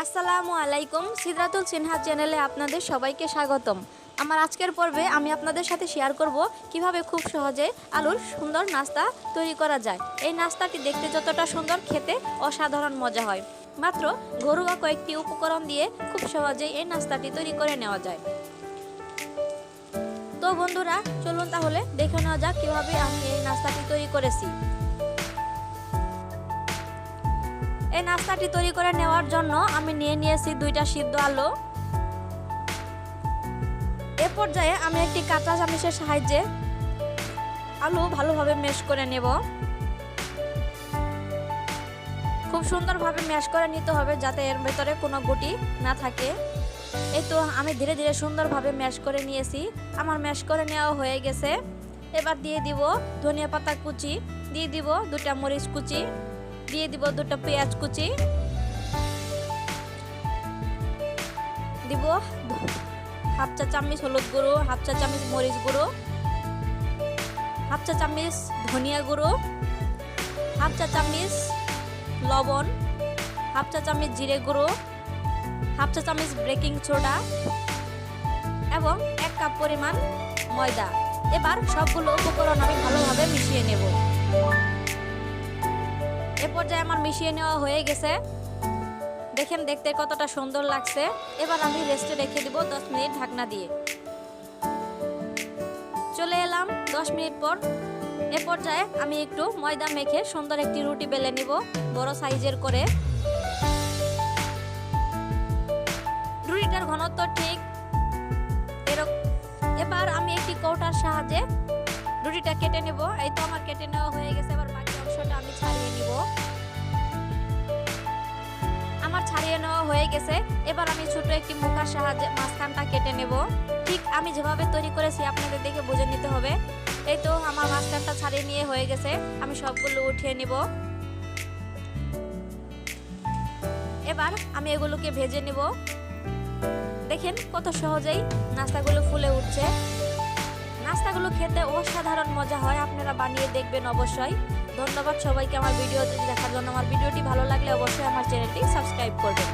আসসালামু আলাইকুম। সিদরাতুল সিনহা চ্যানেলে আপনাদের সবাইকে স্বাগতম। আমার আজকের পর্বে আমি আপনাদের সাথে শেয়ার করব কিভাবে খুব সহজে আলুর সুন্দর নাস্তা তৈরি করা যায়। এই নাস্তাটি দেখতে যতটা সুন্দর, খেতে অসাধারণ মজা হয়। মাত্র ঘরোয়া কয়েকটি উপকরণ দিয়ে খুব সহজেই এই নাস্তাটি তৈরি করে নেওয়া যায়। তো বন্ধুরা, চলুন তাহলে দেখে নেওয়া যাক কিভাবে আমি এই নাস্তাটি তৈরি করেছি। এই নাস্তাটি তৈরি করে নেওয়ার জন্য আমি নিয়ে নিয়েছি 2টা সিদ্ধ আলু। এ পর্যায়ে আমি একটি কাঁচা চামচের সাহায্যে আলু ভালোভাবে ম্যাশ করে নেব। খুব সুন্দরভাবে ম্যাশ করে নিতে হবে যাতে এর ভেতরে কোনো গুটি না থাকে। এই তো আমি ধীরে ধীরে সুন্দরভাবে ম্যাশ করে নিয়েছি। আমার ম্যাশ করে নেওয়া হয়ে গেছে। এবার দিয়ে দিব ধনিয়া পাতা কুচি, দিয়ে দিব 2টা মরিচ কুচি, দিয়ে দিব 2টা পেঁয়াজ কুচি, দিব হাফ চা চামচ হলুদ গুঁড়ো, হাফ চা চামচ মরিচ গুঁড়ো, হাফ চা চামচ ধনিয়া গুঁড়ো, হাফ চা চামচ লবণ, হাফ চা চামচ জিরে গুঁড়ো, হাফ চা চামচ বেকিং সোডা এবং 1 কাপ পরিমাণ ময়দা। এবার সবগুলো উপকরণ আমি ভালোভাবে মিশিয়ে নেব। এ পর্যায়ে আমার মিশিয়ে নেওয়া হয়ে গেছে। দেখেন দেখতে কতটা সুন্দর লাগছে। এবার আমি রেস্টে রেখে দিব 10 মিনিট ঢাকনা দিয়ে। চলে এলাম 10 মিনিট পর। এ পর্যায়ে আমি একটু ময়দা মেখে সুন্দর একটি রুটি বেলে নিব, বড় সাইজের করে। রুটিটার ঘনত্ব ঠিক এরকম। এবার আমি একটি কৌটার সাহায্যে রুটিটা কেটে নেব। এই তো আমার কেটে নেওয়া হয়ে গেছে। এবার বাকি অংশটা আমি ছাড়িয়ে নিব। আমার ছাড়িয়ে নেওয়া হয়ে গেছে। এবার আমি ছোট একটি মুখার সাহায্যে মাঝখানটা কেটে নেব। ঠিক আমি যেভাবে তৈরি করেছি আপনাদের দেখে বুঝে নিতে হবে। এই তো আমার মাঝখানটা ছাড়িয়ে নিয়ে হয়ে গেছে। আমি সবগুলো উঠিয়ে নিব। এবার আমি এগুলোকে ভেজে নেব। দেখেন কত সহজেই নাস্তাগুলো ফুলে উঠছে। নাস্তাগুলো খেতে অসাধারণ মজা হয়। আপনারা বানিয়ে দেখবেন অবশ্যই। ধন্যবাদ সবাইকে আমার ভিডিও দেখার জন্য। আমার ভিডিওটি ভালো লাগলে অবশ্যই আমার চ্যানেলটি সাবস্ক্রাইব করবেন।